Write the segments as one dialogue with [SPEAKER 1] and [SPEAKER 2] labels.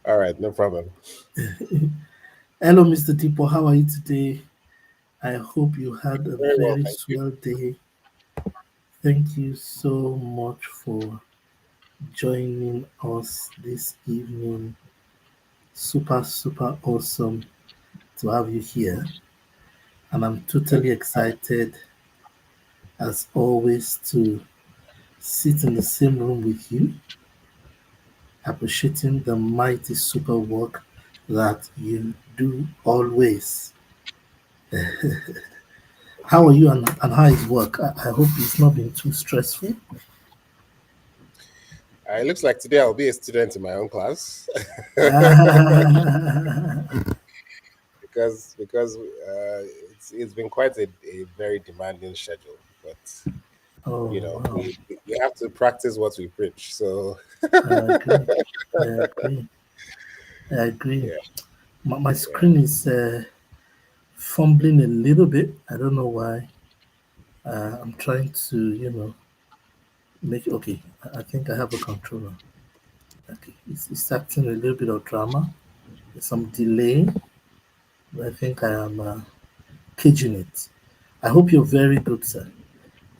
[SPEAKER 1] All right, no problem.
[SPEAKER 2] Hello, Mr. Tipo. How are you today? I hope you had a
[SPEAKER 1] Very well,
[SPEAKER 2] very
[SPEAKER 1] thank you.
[SPEAKER 2] swell day. Thank you so much for joining us this evening. Super, super awesome to have you here. And I'm
[SPEAKER 1] Thank
[SPEAKER 2] totally
[SPEAKER 1] you for having
[SPEAKER 2] excited, as always, to sit in the same room with you, appreciating the mighty super work that you do always. How are you and how is work? I hope it's not been too stressful.
[SPEAKER 1] it looks like today I'll be a student in my own class because it's been quite a very demanding schedule. But
[SPEAKER 2] Oh, wow.
[SPEAKER 1] we have to practice what we preach. So
[SPEAKER 2] I agree. I agree. I agree.
[SPEAKER 1] yeah,
[SPEAKER 2] My
[SPEAKER 1] yeah.
[SPEAKER 2] screen is fumbling a little bit. I don't know why. I'm trying to, make okay. I think I have a controller. Okay, it's acting a little bit of drama. There's some delay, but I think I am caging it. I hope you're very good, sir.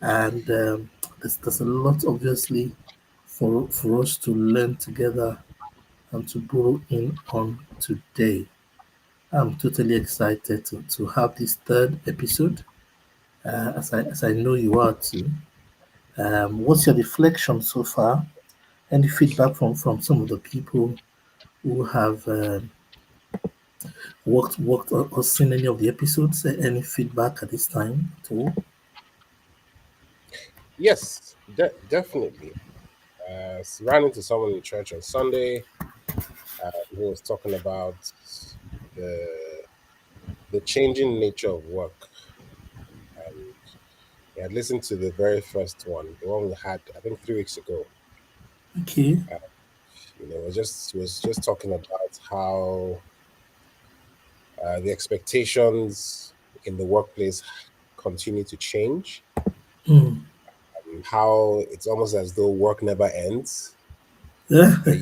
[SPEAKER 2] And there's a lot, obviously, for us to learn together and to grow in on today. I'm totally excited to have this third episode, as I know you are too. What's your reflection so far? Any feedback from some of the people who have worked or seen any of the episodes? Any feedback at this time at all?
[SPEAKER 1] Yes, definitely. Ran into someone in church on Sunday who was talking about the the changing nature of work. And he had listened to the very first one, the one we had, I think, 3 weeks ago.
[SPEAKER 2] Okay.
[SPEAKER 1] Uh, he was just talking about how the expectations in the workplace continue to change,
[SPEAKER 2] Hmm.
[SPEAKER 1] and how it's almost as though work never ends.
[SPEAKER 2] Yeah.
[SPEAKER 1] There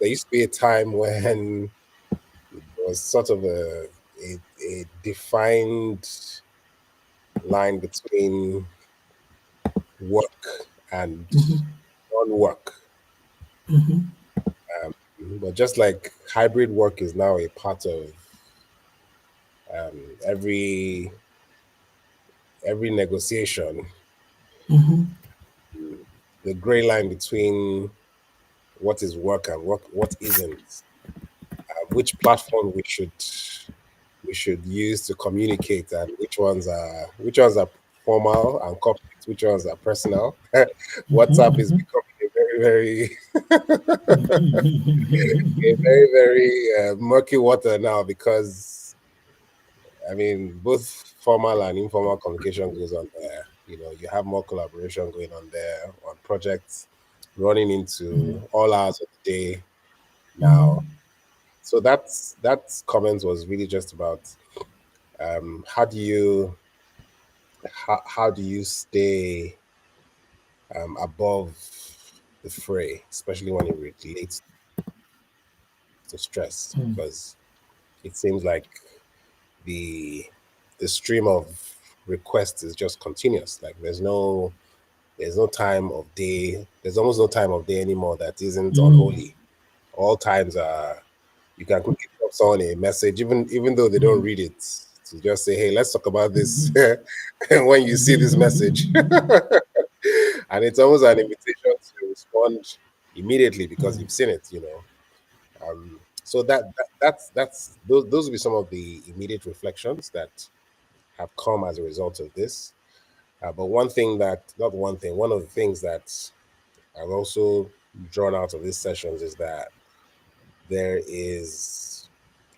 [SPEAKER 1] used to be a time when there was sort of a defined line between work and non-work. But just like hybrid work is now a part of every negotiation, the gray line between what is work and what isn't, which platform we should use to communicate, and which ones are formal and corporate, which ones are personal. WhatsApp is becoming a very murky water now because I mean both formal and informal communication goes on there. You have more collaboration going on there on projects running into all hours of the day now. So that comment was really just about how do you stay above the fray, especially when it relates to stress, because it seems like the the stream of requests is just continuous. Like there's no time of day. There's almost no time of day anymore that isn't unholy. All times are you can quickly drop someone a message, even though they don't read it, to just say, "Hey, let's talk about this." When you see this message, and it's almost an invitation to respond immediately because you've seen it. So that's those will be some of the immediate reflections that have come as a result of this. But one thing that, not one thing, one of the things that I've also drawn out of these sessions is that there is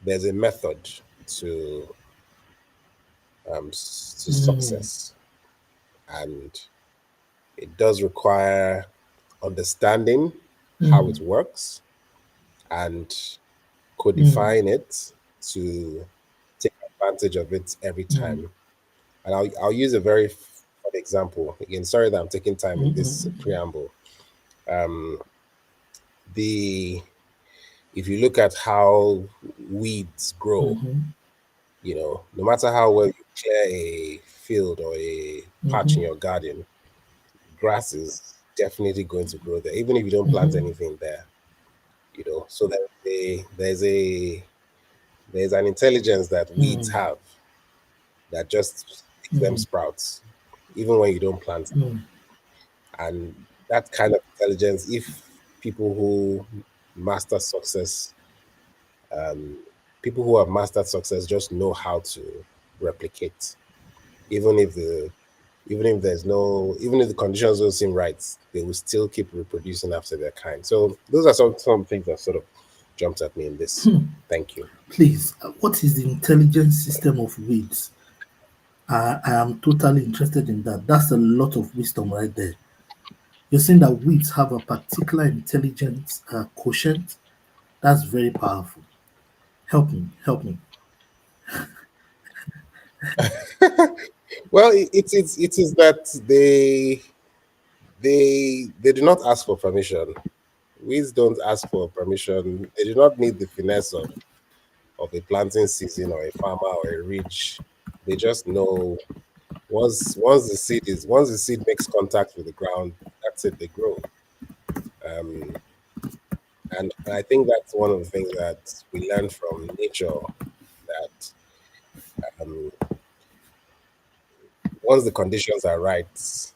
[SPEAKER 1] there's a method to to success, and it does require understanding how it works and codifying it to take advantage of it every time. And I'll use a very fun example. Again, sorry that I'm taking time in this preamble. Um, the if you look at how weeds grow,
[SPEAKER 2] Mm-hmm.
[SPEAKER 1] no matter how well you clear a field or a patch
[SPEAKER 2] Mm-hmm.
[SPEAKER 1] in your garden, grass is definitely going to grow there, even if you don't plant
[SPEAKER 2] Mm-hmm.
[SPEAKER 1] anything there. So there's an intelligence that weeds
[SPEAKER 2] Mm.
[SPEAKER 1] have that just makes them
[SPEAKER 2] Mm.
[SPEAKER 1] sprouts, even when you don't plant.
[SPEAKER 2] Mm.
[SPEAKER 1] And that kind of intelligence, if people who master success, um, people who have mastered success just know how to replicate, even if the even if the conditions don't seem right, they will still keep reproducing after their kind. So those are some things that sort of jumped at me in this. Thank you.
[SPEAKER 2] Please, what is the intelligence system of weeds? I am totally interested in that. That's a lot of wisdom right there. You're saying that weeds have a particular intelligence quotient. That's very powerful. Help me, help me.
[SPEAKER 1] Well, it is that they do not ask for permission. Weeds don't ask for permission. They do not need the finesse of a planting season or a farmer or a ridge. They just know once the seed makes contact with the ground, that's it. They grow. Um, and I think that's one of the things that we learn from nature, that um, once the conditions are right,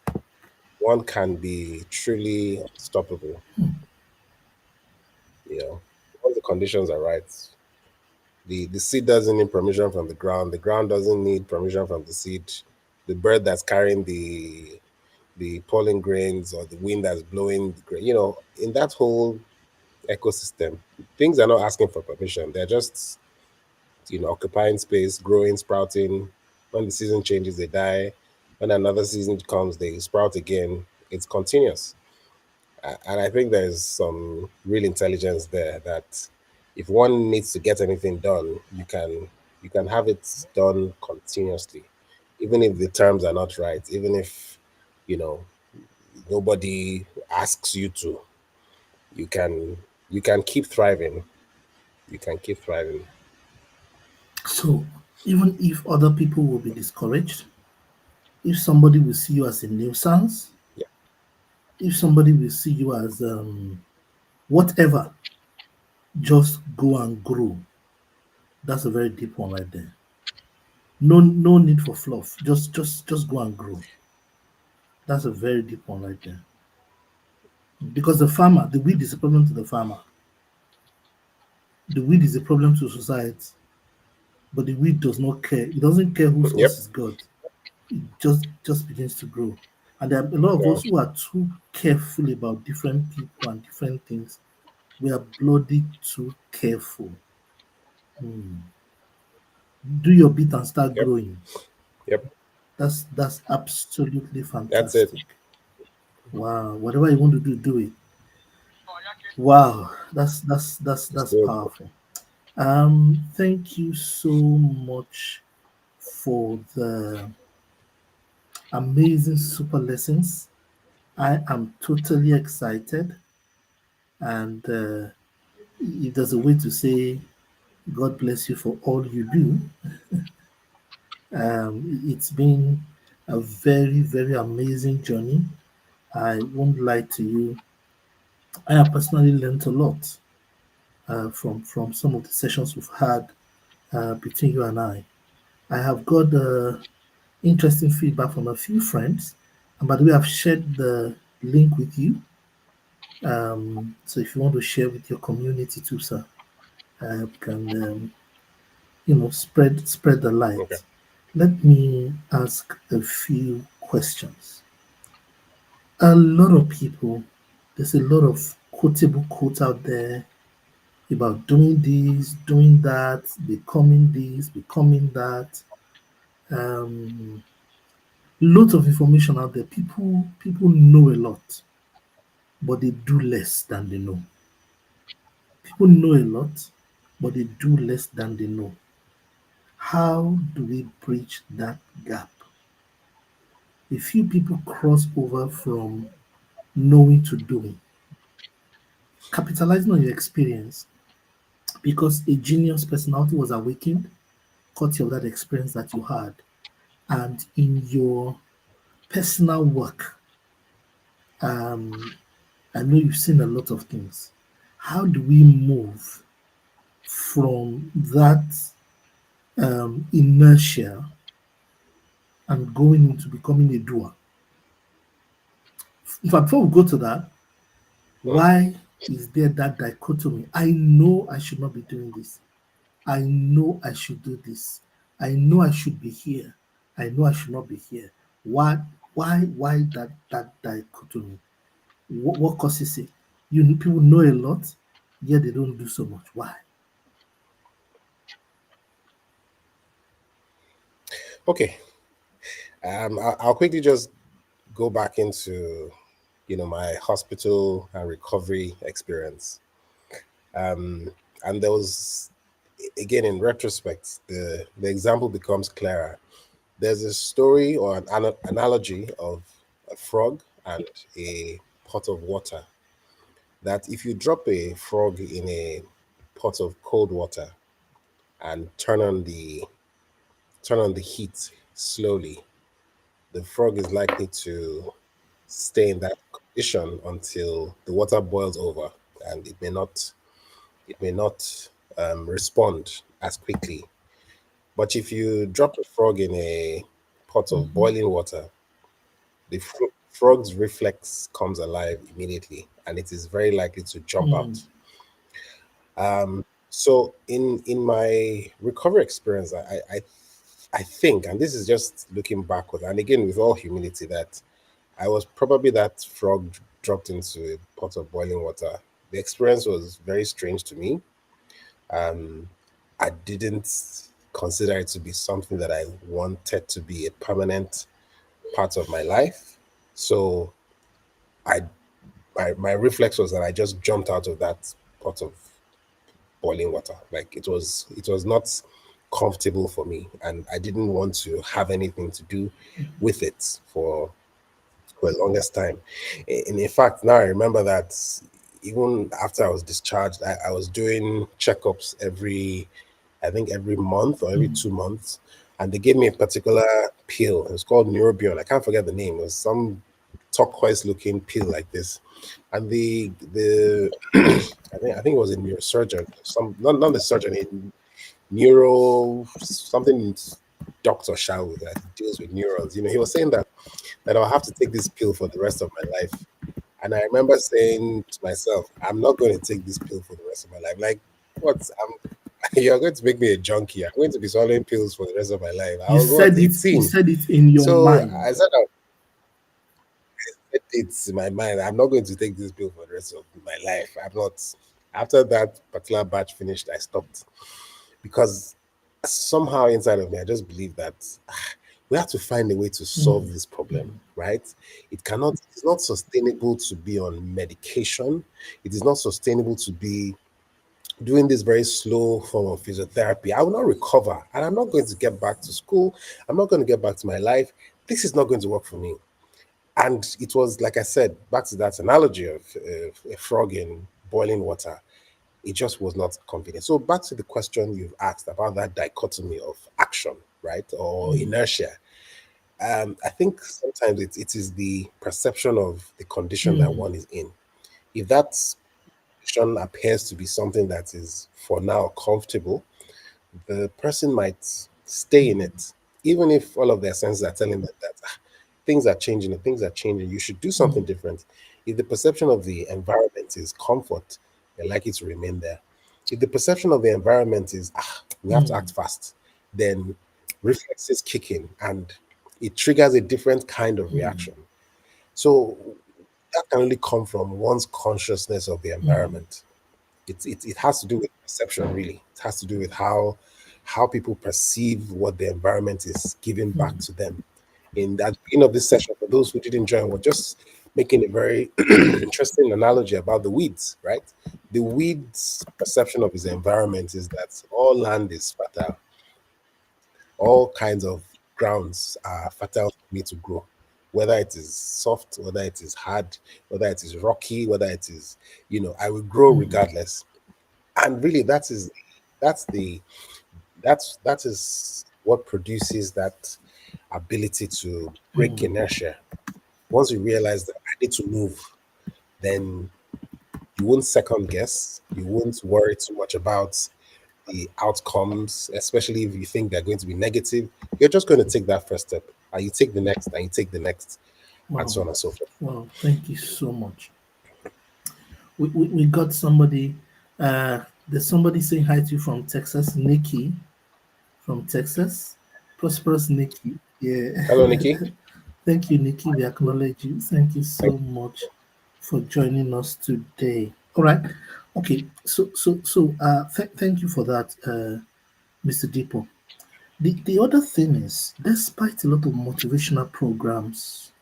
[SPEAKER 1] one can be truly unstoppable. Once the conditions are right, the seed doesn't need permission from the ground doesn't need permission from the seed, the bird that's carrying the pollen grains or the wind that's blowing in that whole ecosystem, things are not asking for permission. They're just occupying space, growing, sprouting. When the season changes, they die. When another season comes, they sprout again. It's continuous. And I think there's some real intelligence there, that if one needs to get anything done, you can have it done continuously, even if the terms are not right, even if you know nobody asks you to. You can you can keep thriving. You can keep thriving.
[SPEAKER 2] So, even if other people will be discouraged, if somebody will see you as a nuisance,
[SPEAKER 1] Yeah.
[SPEAKER 2] if somebody will see you as whatever, just go and grow. That's a very deep one right there. No, no need for fluff. Just go and grow. That's a very deep one right there. Because the farmer, the weed is a problem to the farmer. The weed is a problem to society. But the weed does not care. It doesn't care whose horse
[SPEAKER 1] Yep.
[SPEAKER 2] is God. It just begins to grow. And there are a lot of
[SPEAKER 1] Wow.
[SPEAKER 2] us who are too careful about different people and different things. We are bloody too careful. Hmm. Do your bit and start
[SPEAKER 1] Yep.
[SPEAKER 2] growing.
[SPEAKER 1] Yep.
[SPEAKER 2] That's absolutely
[SPEAKER 1] That's it.
[SPEAKER 2] fantastic. Wow. Whatever you want to do, do it. Wow. That's
[SPEAKER 1] Just do it.
[SPEAKER 2] powerful. Thank you so much for the amazing super lessons. I am totally excited, and if there's a way to say God bless you for all you do, it's been a very, very amazing journey. I won't lie to you. I have personally learned a lot from some of the sessions we've had between you and I. I have got interesting feedback from a few friends, and by the way, I've shared the link with you. So if you want to share with your community too, sir, can spread the
[SPEAKER 1] Okay.
[SPEAKER 2] light. Let me ask a few questions. A lot of people, there's a lot of quotable quotes out there about doing this, doing that, becoming this, becoming that. Um, Lots of information out there. People know a lot, but they do less than they know. People know a lot, but they do less than they know. How do we bridge that gap? A few people cross over from knowing to doing, capitalizing on your experience. because a genius personality was awakened, courtesy of that experience that you had. And in your personal work, I know you've seen a lot of things. How do we move from that inertia and going into becoming a doer? In fact, before we go to that,
[SPEAKER 1] Mm.
[SPEAKER 2] why is there that dichotomy? I know I should not be doing this. I know I should do this. I know I should be here. I know I should not be here. Why? Why that dichotomy? What causes it? People know a lot, yet they don't do so much. Why?
[SPEAKER 1] Okay. I'll quickly just go back into my hospital and recovery experience. And there was, again, in retrospect, the example becomes clearer. There's a story or an analogy of a frog and a pot of water, that if you drop a frog in a pot of cold water and turn on the heat slowly, the frog is likely to stay in that condition until the water boils over, and it may not respond as quickly. But if you drop a frog in a pot of
[SPEAKER 2] Mm-hmm.
[SPEAKER 1] boiling water, the frog's reflex comes alive immediately, and it is very likely to jump
[SPEAKER 2] Mm,
[SPEAKER 1] out. So in my recovery experience, I think, and this is just looking backward, and again with all humility, that I was probably that frog dropped into a pot of boiling water. The experience was very strange to me. Um, I didn't consider it to be something that I wanted to be a permanent part of my life. So I my reflex was that I just jumped out of that pot of boiling water. Like it was not comfortable for me, and I didn't want to have anything to do with it for the longest time. And in fact, now I remember that even after I was discharged, I was doing checkups I think every month or every
[SPEAKER 2] mm,
[SPEAKER 1] 2 months, and they gave me a particular pill. It was called Neurobion. I can't forget the name. It was some turquoise-looking pill like this, and the I think it was a neurosurgeon, some not the surgeon, a neuro something doctor shall that deals with neurons. He was saying that I'll have to take this pill for the rest of my life. And I remember saying to myself, I'm not going to take this pill for the rest of my life. Like, what? You're going to make me a junkie. I'm going to be swallowing pills for the rest of my life. I
[SPEAKER 2] You
[SPEAKER 1] was what,
[SPEAKER 2] said it. You
[SPEAKER 1] 18.
[SPEAKER 2] said it in your
[SPEAKER 1] So
[SPEAKER 2] mind.
[SPEAKER 1] I said, it's in my mind. I'm not going to take this pill for the rest of my life. I'm not. After that particular batch finished, I stopped because somehow inside of me, I just believe that we have to find a way to solve
[SPEAKER 2] Mm,
[SPEAKER 1] this problem, right? It's not sustainable to be on medication. It is not sustainable to be doing this very slow form of physiotherapy. I will not recover, and I'm not going to get back to school. I'm not going to get back to my life. This is not going to work for me. And it was, like I said, back to that analogy of a frog in boiling water. It just was not convenient. So back to the question you've asked about that dichotomy of action, right, or
[SPEAKER 2] mm,
[SPEAKER 1] inertia. I think sometimes it is the perception of the condition that
[SPEAKER 2] mm,
[SPEAKER 1] one is in. If that condition appears to be something that is for now comfortable, the person might stay in it, even if all of their senses are telling them that things are changing and things are changing. You should do something
[SPEAKER 2] mm,
[SPEAKER 1] different. If the perception of the environment is comfort, they're likely to remain there. If the perception of the environment is we have to
[SPEAKER 2] mm,
[SPEAKER 1] act fast, then reflexes kick in and it triggers a different kind of
[SPEAKER 2] mm,
[SPEAKER 1] reaction. So that can only come from one's consciousness of the
[SPEAKER 2] mm,
[SPEAKER 1] environment. It has to do with perception, really. It has to do with how people perceive what the environment is giving back
[SPEAKER 2] mm,
[SPEAKER 1] to them. In that beginning of this session, for those who didn't join, we're just making a very interesting analogy about the weeds, right? The weed's perception of his environment is that all land is fertile, all kinds of grounds are fertile for me to grow, whether it is soft, whether it is hard, whether it is rocky, whether it is, I will grow
[SPEAKER 2] mm,
[SPEAKER 1] regardless. And really, that's the that is what produces that ability to break inertia. Once you realize that I need to move, then you won't second guess. You won't worry too much about the outcomes, especially if you think they're going to be negative. You're just going to take that first step, and you take the next, and you take the next, and
[SPEAKER 2] Wow.
[SPEAKER 1] so on and so forth.
[SPEAKER 2] Wow. Thank you so much. We got somebody. There's somebody saying hi to you from Texas, Nikki from Texas. Prosperous Nikki. Yeah.
[SPEAKER 1] Hello, Nikki.
[SPEAKER 2] Thank you, Nikki. We acknowledge you. Thank you
[SPEAKER 1] Thank
[SPEAKER 2] so much for joining us today. All right. Okay. Thank you for that, Mr. Deepo. The other thing is, despite a lot of motivational programs,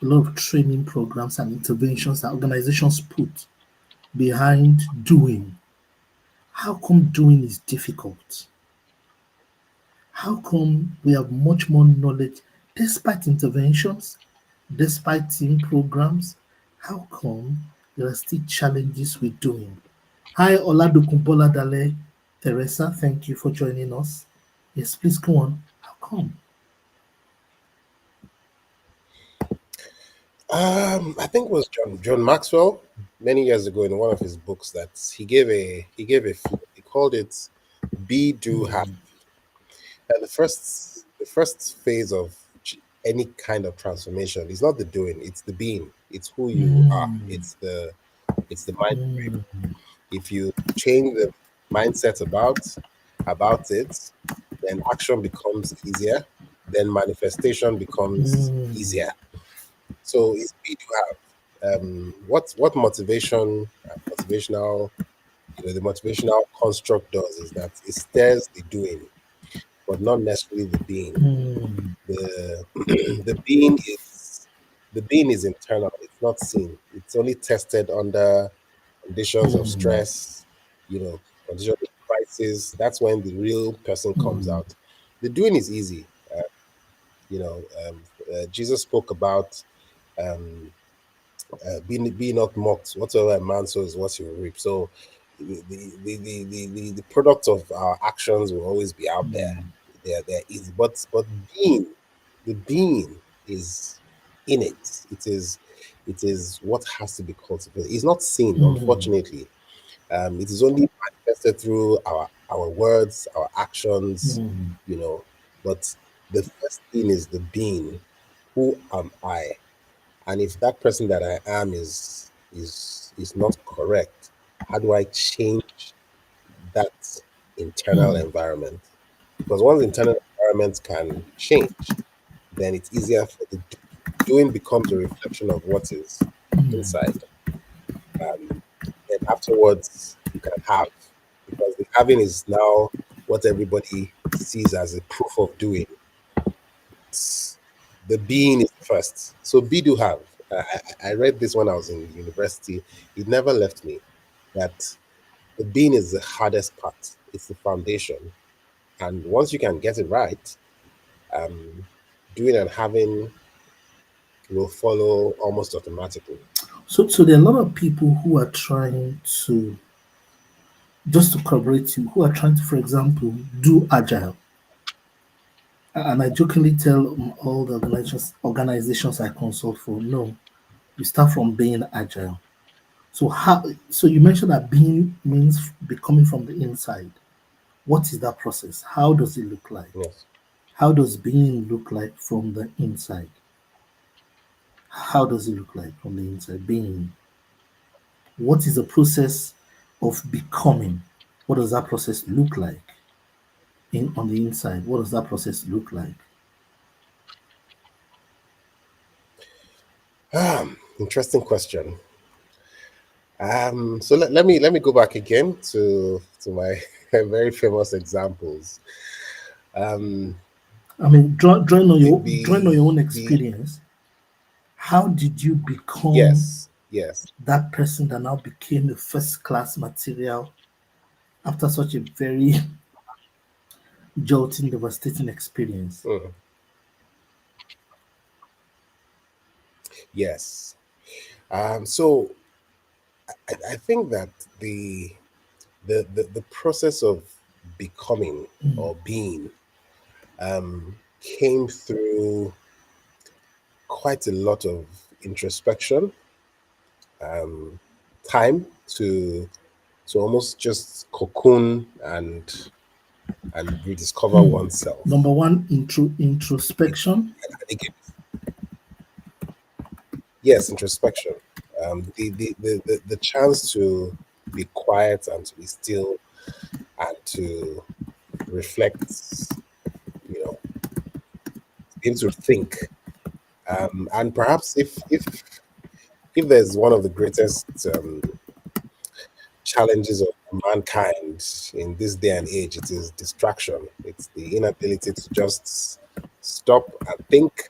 [SPEAKER 2] a lot of training programs and interventions that organizations put behind doing, how come doing is difficult? How come we have much more knowledge despite interventions, despite team programs? How come there are still challenges with doing? Hi, Oladokunbola Dale. Teresa, thank you for joining us. Yes, please go on. How come?
[SPEAKER 1] I think it was John Maxwell many years ago in one of his books that he gave a he called it be do have. And the first phase of any kind of transformation is not the doing, it's the being. It's who you are.
[SPEAKER 2] Mm,
[SPEAKER 1] It's the mind frame.
[SPEAKER 2] mm,
[SPEAKER 1] If you change the mindset about it, then action becomes easier, then manifestation becomes
[SPEAKER 2] mm,
[SPEAKER 1] easier. So it's we do have what motivational the motivational construct does is that it stirs the doing, but not necessarily the being.
[SPEAKER 2] mm,
[SPEAKER 1] The the being is internal. It's not seen. It's only tested under conditions of
[SPEAKER 2] mm,
[SPEAKER 1] stress, conditions of crisis. That's when the real person comes
[SPEAKER 2] mm,
[SPEAKER 1] out. The doing is easy. Jesus spoke about um, be not mocked. Whatsoever a man sows, what he will reap. So the product of our actions will always be out there.
[SPEAKER 2] mm,
[SPEAKER 1] They're easy, but the being is in it. It is what has to be cultivated. It's not seen,
[SPEAKER 2] mm,
[SPEAKER 1] unfortunately. It is only manifested through our words, our actions,
[SPEAKER 2] mm,
[SPEAKER 1] you know. But the first thing is the being. Who am I? And if that person that I am is not correct, how do I change that internal
[SPEAKER 2] mm,
[SPEAKER 1] environment? Because once the internal environment can change, then it's easier for the doing becomes a reflection of what is inside. Um, and afterwards, you can have, because the having is now what everybody sees as a proof of doing. The being is first. So be do have. I read this when I was in university. It never left me that the being is the hardest part. It's the foundation. And once you can get it right, um, doing and having will follow almost automatically.
[SPEAKER 2] So there are a lot of people who are trying to, just to corroborate you, who are trying to, for example, do agile. And I jokingly tell all the organizations I consult for, no, you start from being agile. So how? So you mentioned that being means becoming from the inside. What is that process? How does it look like?
[SPEAKER 1] Yes.
[SPEAKER 2] How does being look like from the inside? How does it look like from the inside? Being. What is the process of becoming? What does that process look like in on the inside? What does that process look like?
[SPEAKER 1] Interesting question. So let me go back again to my very famous examples. Um,
[SPEAKER 2] I mean,
[SPEAKER 1] the
[SPEAKER 2] drawing on your own
[SPEAKER 1] the
[SPEAKER 2] experience. How did you become
[SPEAKER 1] yes, yes.
[SPEAKER 2] that person that now became a first class material after such a very jolting, devastating experience?
[SPEAKER 1] Mm, yes. So I think that the the process of becoming or being came through quite a lot of introspection, um, time to almost just cocoon and rediscover
[SPEAKER 2] Number
[SPEAKER 1] oneself.
[SPEAKER 2] one,
[SPEAKER 1] It,
[SPEAKER 2] introspection.
[SPEAKER 1] it gave, yes, introspection. The chance to be quiet and to be still and to reflect, you know, be able to think. And perhaps if there's one of the greatest challenges of mankind in this day and age, it is distraction. It's the inability to just stop and think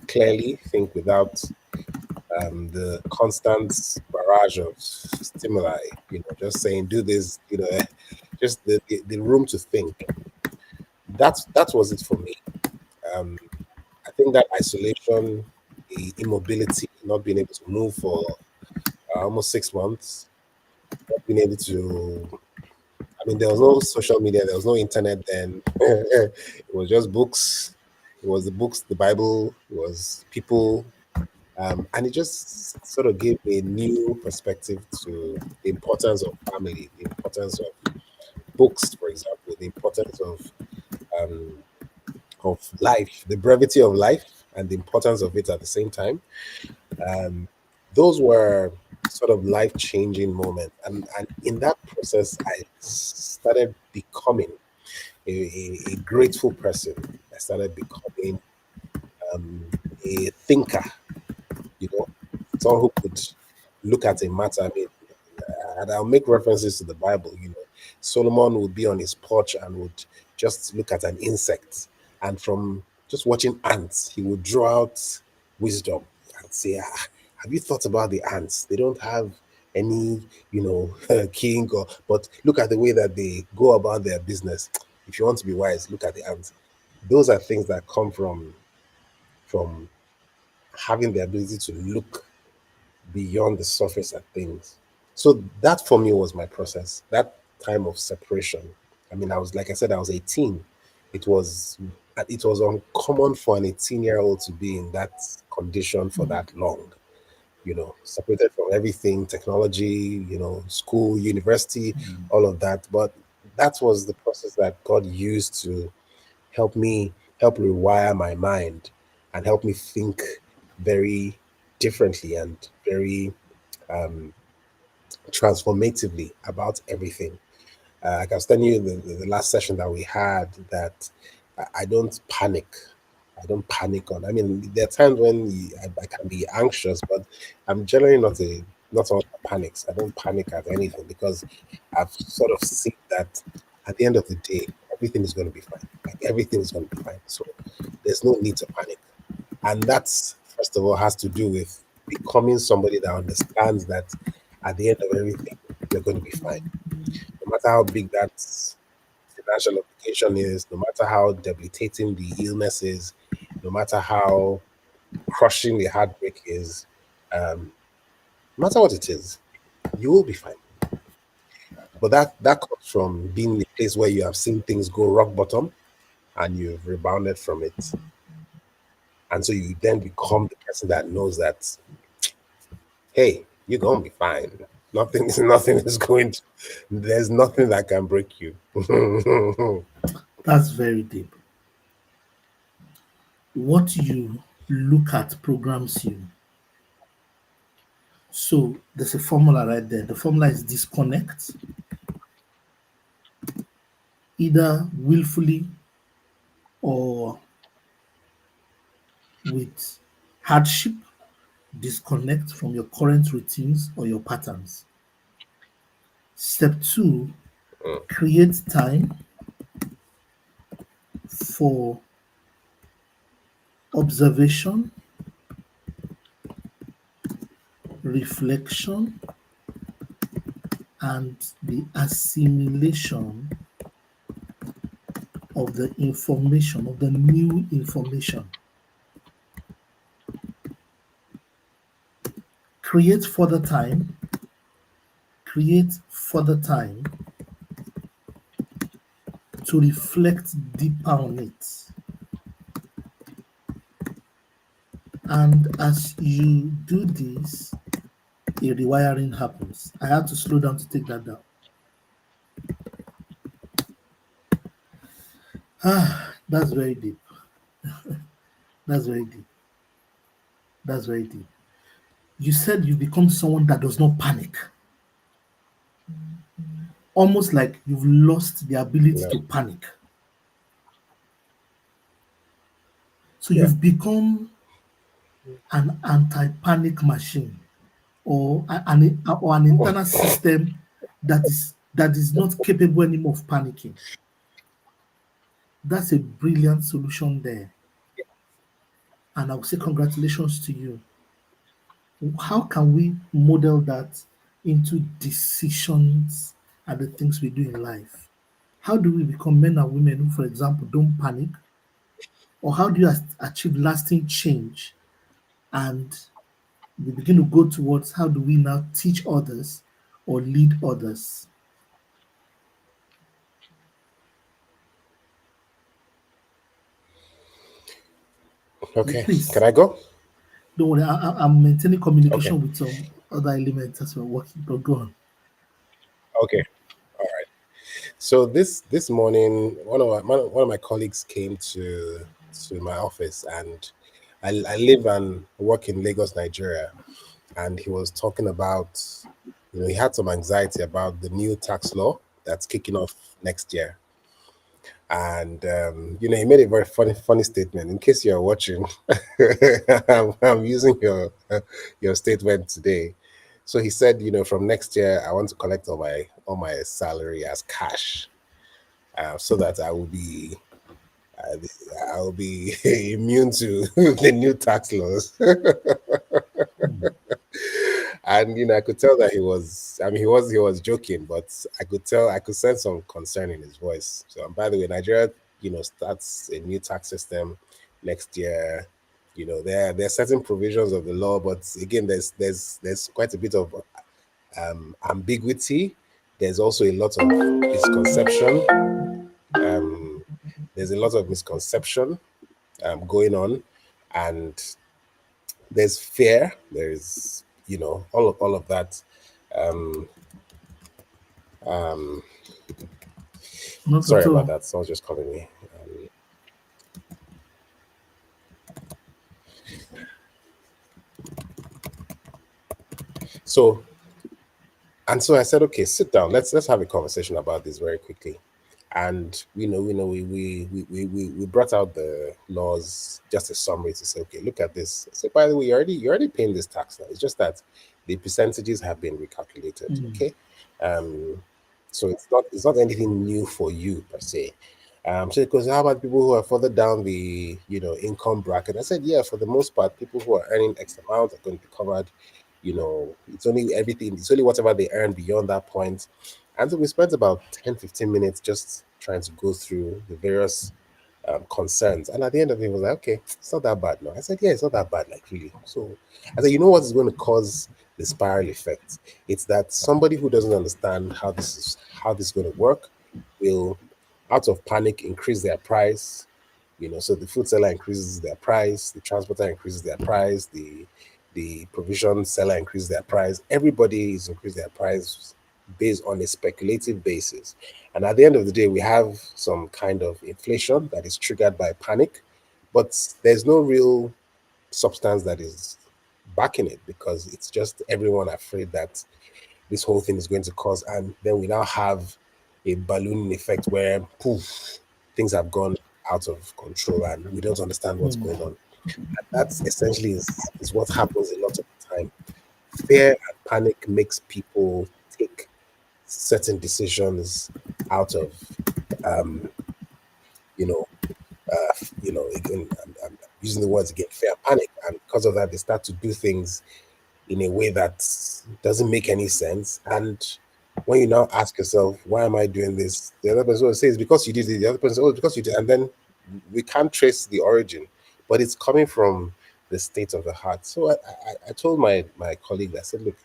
[SPEAKER 1] clearly, think without the constant barrage of stimuli. Just saying, do this. Just the room to think. That was it for me. Um, I think that isolation, the immobility, not being able to move for almost 6 months, not being able to. I mean, there was no social media, there was no internet then. It was just books. It was the books, the Bible. It was people, and it just sort of gave me a new perspective to the importance of family, the importance of books, for example, the importance um, of life, the brevity of life, and the importance of it at the same time. Um, those were sort of life changing moments, and in that process, I started becoming a grateful person. I started becoming um, a thinker. You know, someone who could look at a matter. I mean, and I'll make references to the Bible. Solomon would be on his porch and would just look at an insect, and from just watching ants, he would draw out wisdom and say, "Have you thought about the ants? They don't have any, king, but look at the way that they go about their business. If you want to be wise, look at the ants." Those are things that come from having the ability to look beyond the surface at things. So that for me was my process. That time of separation. I mean, I was like I said, I was 18. It was it was uncommon for an 18-year-old to be in that condition for that long. Separated from everything, technology, school, university, all of that. But that was the process that God used to help rewire my mind and help me think very differently and very um, transformatively about everything. Like I was telling you in the last session that we had, that I don't panic. I don't panic on. I mean, there are times when I can be anxious, but I'm generally not someone that panics. I don't panic at anything because I've sort of seen that at the end of the day, everything is going to be fine. Like everything is going to be fine. So there's no need to panic. And that's, first of all, has to do with becoming somebody that understands that at the end of everything, you're going to be fine. No matter how big that financial obligation is, no matter how debilitating the illness is, no matter how crushing the heartbreak is, no matter what it is, you will be fine. But that comes from being in a place where you have seen things go rock bottom and you've rebounded from it. And so you then become the person that knows that, hey, you're gonna be fine. Nothing is going to, there's nothing that can break you.
[SPEAKER 2] That's very deep. What you look at programs you. So there's a formula right there. The formula is disconnect, either willfully or with hardship. Disconnect from your current routines or your patterns. Step two, create time for observation, reflection, and the assimilation of the information, of the new information. Create further time, create further time to reflect deeper on it. And as you do this, a rewiring happens. I had to slow down to take that down. That's very deep. That's very deep. That's very deep. You said you become someone that does not panic, almost like you've lost the ability
[SPEAKER 1] No.
[SPEAKER 2] to panic. So
[SPEAKER 1] Yeah.
[SPEAKER 2] you've become an anti-panic machine, or an internal system that is not capable anymore of panicking. That's a brilliant solution there, and I would say congratulations to you. How can we model that into decisions and the things we do in life? How do we become men and women who, for example, don't panic? Or how do you achieve lasting change? And we begin to go towards how do we now teach others or lead others?
[SPEAKER 1] Okay. Can
[SPEAKER 2] Please,
[SPEAKER 1] I go?
[SPEAKER 2] don't worry, I'm maintaining
[SPEAKER 1] Okay.
[SPEAKER 2] communication with some other elements as we're working, but go on.
[SPEAKER 1] Okay. All right. So this morning, one of my colleagues came to my office, and I live and work in Lagos, Nigeria, and he was talking about, he had some anxiety about the new tax law that's kicking off next year. And he made a very funny statement. In case you're watching, I'm using your statement today. So he said, from next year, I want to collect all my salary as cash, so that uh, I will be immune to the new tax laws.
[SPEAKER 2] Hmm.
[SPEAKER 1] And I could tell that he was. I mean, he was joking, but I could sense some concern in his voice. So, and by the way, Nigeria, starts a new tax system next year. There are certain provisions of the law, but again, there's quite a bit of ambiguity. There's also a lot of misconception. Um, there's a lot of misconception going on, and there's fear. There's all of that. Um, um,
[SPEAKER 2] Not
[SPEAKER 1] Sorry
[SPEAKER 2] at
[SPEAKER 1] about
[SPEAKER 2] all.
[SPEAKER 1] that. Someone's just calling me. So so I said, okay, sit down. Let's have a conversation about this very quickly. And we brought out the laws, just a summary to say, okay, look at this. So by the way, you're already paying this tax now. It's just that the percentages have been recalculated.
[SPEAKER 2] Hmm.
[SPEAKER 1] Okay. Um, so it's not anything new for you per se. So because how about people who are further down the income bracket? I said, yeah, for the most part, people who are earning X amount are going to be covered. It's only whatever they earn beyond that point. And so we spent about 10-15 minutes just trying to go through the various concerns. And at the end of it, he was like, okay, it's not that bad. No, I said, yeah, it's not that bad, like really. So I said, you know what is going to cause the spiral effect? It's that somebody who doesn't understand how this is going to work will, out of panic, increase their price. So the food seller increases their price, the transporter increases their price, the provision seller increases their price. Everybody is increasing their price based on a speculative basis. And at the end of the day, we have some kind of inflation that is triggered by panic, but there's no real substance that is backing it, because it's just everyone afraid that this whole thing is going to cause. And then we now have a balloon effect where poof, things have gone out of control and we don't understand what's
[SPEAKER 2] Hmm.
[SPEAKER 1] going on. And that's essentially is what happens a lot of the time. Fear and panic makes people take certain decisions out of um, you know again, I'm using the words again, fear and panic, and because of that they start to do things in a way that doesn't make any sense. And when you now ask yourself, why am I doing this? The other person will say, it's because you did it. The other person, oh, it's because you did. And then we can't trace the origin, but it's coming from the state of the heart. So I told my colleague, I said, look,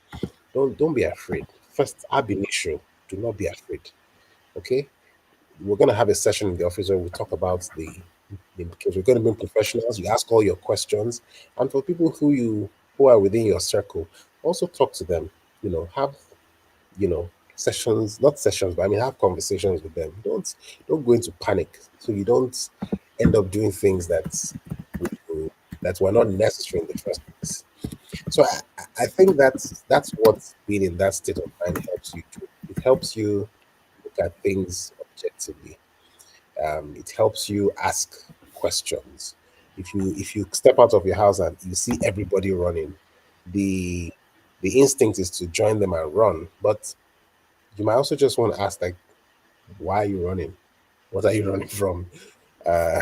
[SPEAKER 1] don't be afraid. first ab initio, do not be afraid. Okay, we're going to have a session in the office where we talk about the because we're going to be professionals. You ask all your questions, and for people who are within your circle, also talk to them. Have sessions, not sessions, but I mean have conversations with them. Don't go into panic, so you don't end up doing things that were not necessary in the first place. So I think that's what being in that state of mind helps you do. It helps you look at things objectively. It helps you ask questions. If you step out of your house and you see everybody running, the the instinct is to join them and run. But you might also just want to ask, like, why are you running? What are you running from? Uh,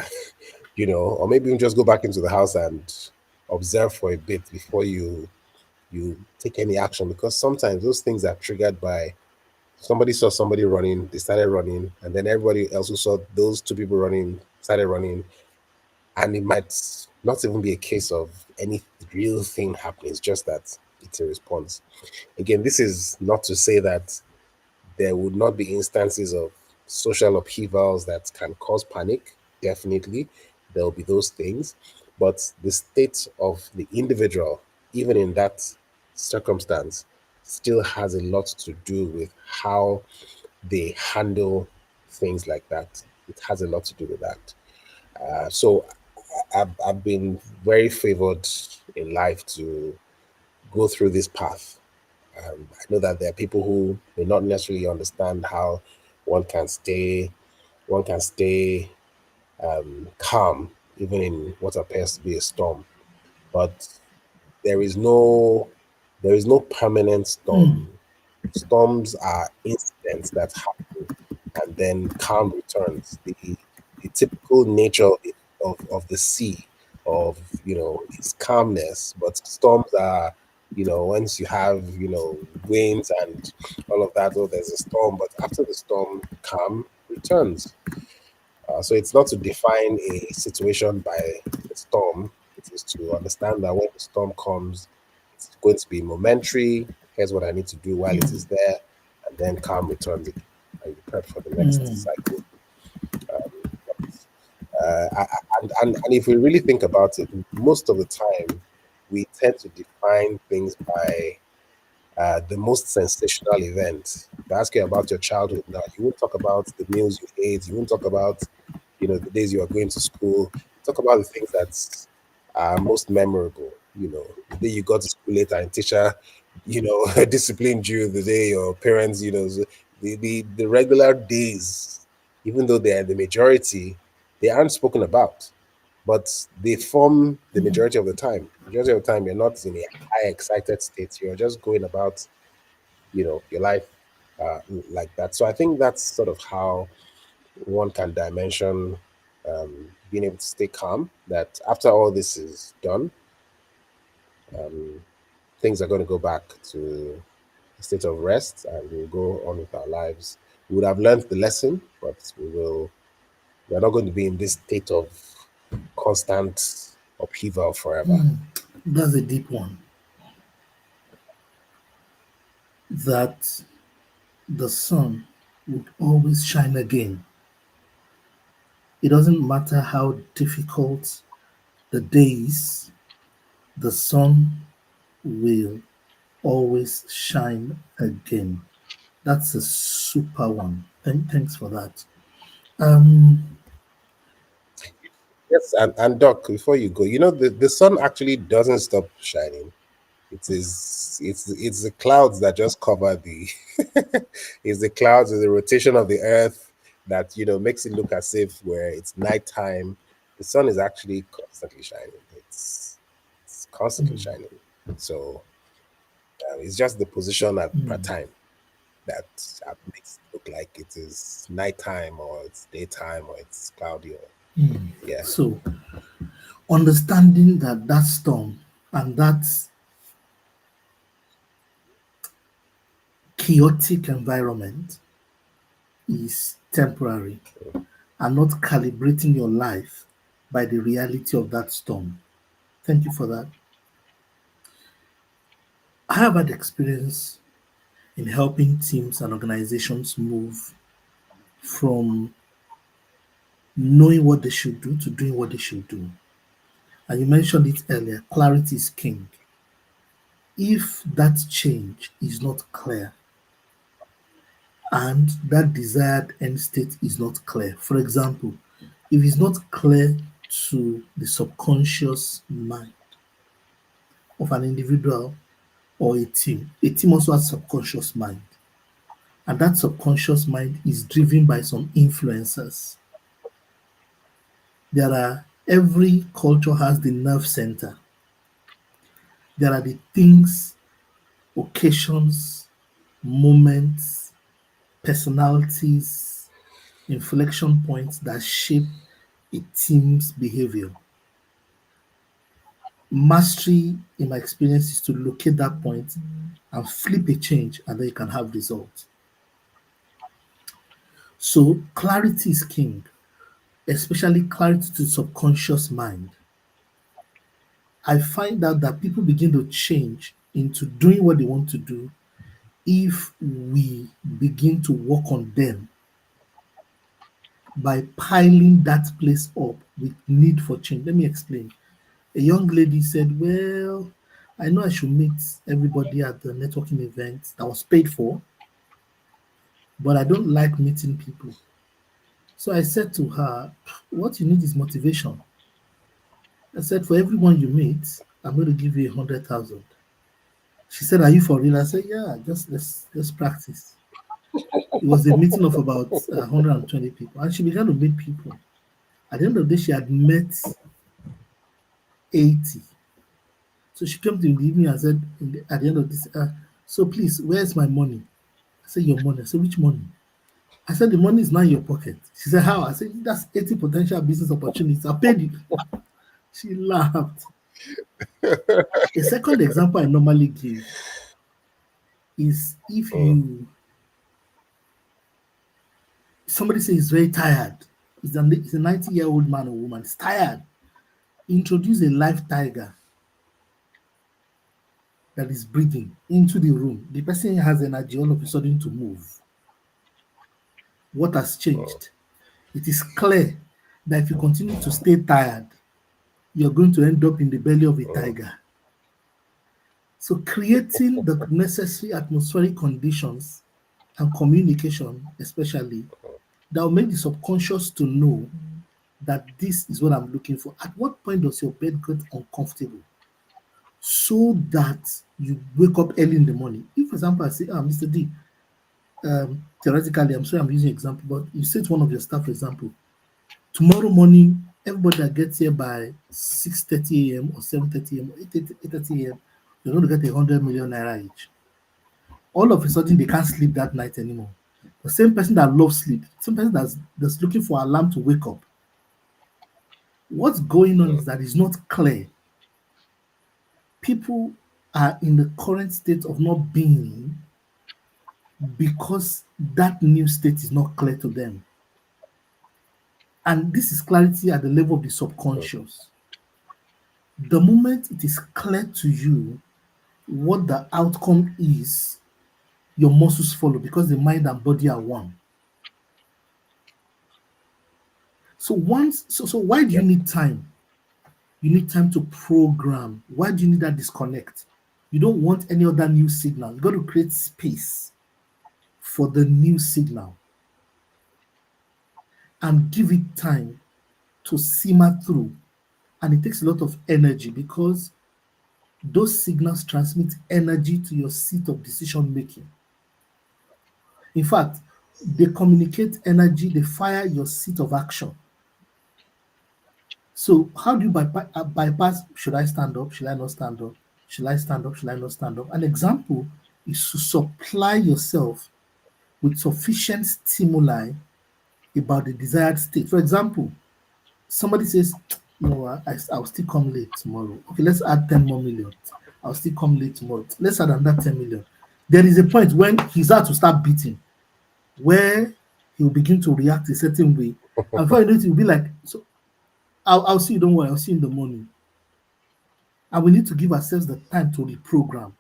[SPEAKER 1] or maybe you just go back into the house and observe for a bit before you take any action, because sometimes those things are triggered by somebody saw somebody running, they started running, and then everybody else who saw those two people running started running, and it might not even be a case of any real thing happening. It's just that it's a response. Again, this is not to say that there would not be instances of social upheavals that can cause panic. Definitely, there will be those things. But the state of the individual, even in that circumstance, still has a lot to do with how they handle things like that. It has a lot to do with that. So I've been very favored in life to go through this path. I know that there are people who may not necessarily understand how one can stay one can stay calm even in what appears to be a storm. But there is no there is no permanent
[SPEAKER 2] Mm,
[SPEAKER 1] storm. Storms are incidents that happen and then calm returns. The typical nature of the sea, of is calmness, but storms are, once you have winds and all of that. Oh, there's a storm, but after the storm, calm returns. So it's not to define a situation by the storm. It is to understand that when the storm comes, it's going to be momentary. Here's what I need to do while it is there, and then calm returns again, and you prep for the next
[SPEAKER 2] mm,
[SPEAKER 1] cycle. And if we really think about it, most of the time we tend to define things by the most sensational event. If I ask you about your childhood now, you won't talk about the meals you ate. You won't talk about, the days you were going to school. Talk about the things that are most memorable. The day you got to school later and teacher, disciplined you. The day your parents, so the regular days, even though they are the majority, they aren't spoken about, but they form the majority of the time. Majority of the time, you're not in a high excited state. You're just going about, your life like that. So I think that's sort of how one can dimension being able to stay calm. That after all this is done, um, things are going to go back to a state of rest, and we'll go on with our lives. We would have learned the lesson, but we're not going to be in this state of constant upheaval forever.
[SPEAKER 2] mm. That's a deep one. That the sun would always shine again. It doesn't matter how difficult the days, the sun will always shine again. That's a super one. Thanks for that. Um,
[SPEAKER 1] Yes, and Doc, before you go, the sun actually doesn't stop shining. It's the clouds that just cover the it's the clouds, it's the rotation of the earth that makes it look as if where it's nighttime. The sun is actually constantly shining. It's constantly shining. So it's just the position at per time that makes it look like it is nighttime or it's daytime or it's cloudy or yeah.
[SPEAKER 2] so, understanding that that storm and that chaotic environment is temporary, and not calibrating your life by the reality of that storm. Thank you for that. I have had experience in helping teams and organizations move from knowing what they should do to doing what they should do. And you mentioned it earlier, clarity is king. If that change is not clear and that desired end state is not clear, for example, if it's not clear to the subconscious mind of an individual or a team also has subconscious mind, and that subconscious mind is driven by some influencers. There are every culture has the nerve center. There are the things, occasions, moments, personalities, inflection points that shape a team's behavior. Mastery, in my experience, is to locate that point and flip a change, and then you can have results. So clarity is king, especially clarity to subconscious mind. I find out that people begin to change into doing what they want to do if we begin to work on them by piling that place up with need for change. Let me explain. A young lady said, well, I know I should meet everybody at the networking event that was paid for, but I don't like meeting people. So I said to her, what you need is motivation. I said, for everyone you meet, I'm going to give you 100,000. She said, are you for real? I said, yeah, just let's practice. It was a meeting of about 120 people, and she began to meet people. At the end of the day, she had met 80. So she came to the evening and said, at the end of this, so please, where's my money? I said, your money. I said, which money? I said, the money is not in your pocket. She said, how? I said, that's 80 potential business opportunities. I paid you. She laughed. A second example I normally give is if
[SPEAKER 1] Mm,
[SPEAKER 2] somebody says he's very tired, he's a 90-year-old man or woman, he's tired. Introduce a live tiger that is breathing into the room. The person has energy all of a sudden to move. What has
[SPEAKER 1] mm,
[SPEAKER 2] changed? It is clear that if you continue to stay tired, you're going to end up in the belly of a
[SPEAKER 1] mm,
[SPEAKER 2] tiger. So, creating the necessary atmospheric conditions and communication, especially, that will make the subconscious to know that this is what I'm looking for. At what point does your bed get uncomfortable? So that you wake up early in the morning. If, for example, I say, Mr. D, theoretically, I'm sorry I'm using an example, but you say to one of your staff, for example, tomorrow morning, everybody that gets here by 6:30 a.m. or 7:30 a.m. or 8:30 a.m., you're going to get 100 million naira each. All of a sudden, they can't sleep that night anymore. The same person that loves sleep, same person that's looking for alarm to wake up. What's going on
[SPEAKER 1] mm,
[SPEAKER 2] is that it's not clear. People are in the current state of not being because that new state is not clear to them. And this is clarity at the level of the
[SPEAKER 1] mm.
[SPEAKER 2] subconscious. The moment it is clear to you what the outcome is, your muscles follow because the mind and body are one. So why do you
[SPEAKER 1] Yep.
[SPEAKER 2] need time? You need time to program. Why do you need that disconnect? You don't want any other new signal. You got to create space for the new signal and give it time to simmer through. And it takes a lot of energy because those signals transmit energy to your seat of decision making. In fact, they communicate energy, they fire your seat of action. So, how do you bypass? Should I stand up? Should I not stand up? Should I stand up? Should I not stand up? An example is to supply yourself with sufficient stimuli about the desired state. For example, somebody says, no, I'll still come late tomorrow. Okay, let's add 10 more million. I'll still come late tomorrow. Let's add another 10 million. There is a point when his heart will start beating, where he'll begin to react a certain way. And before you know it, he'll be like, so I'll see you, don't worry, I'll see you in the morning. And we need to give ourselves the time to reprogram.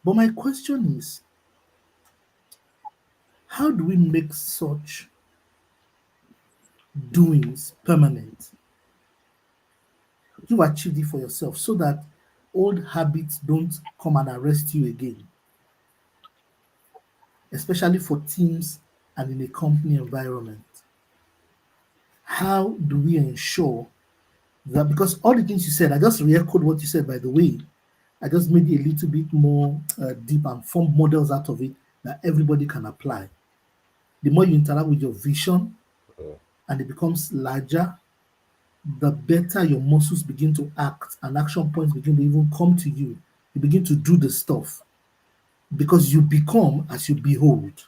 [SPEAKER 2] But my question is, how do we make such doings permanent? You achieved it for yourself so that old habits don't come and arrest you again, especially for teams and in a company environment. How do we ensure that? Because all the things you said, I just re-echoed what you said, by the way. I just made it a little bit more deep and formed models out of it that everybody can apply. The more you interact with your vision
[SPEAKER 1] mm,
[SPEAKER 2] and it becomes larger, the better your muscles begin to act and action points begin to even come to you. You begin to do the stuff because you become as you behold.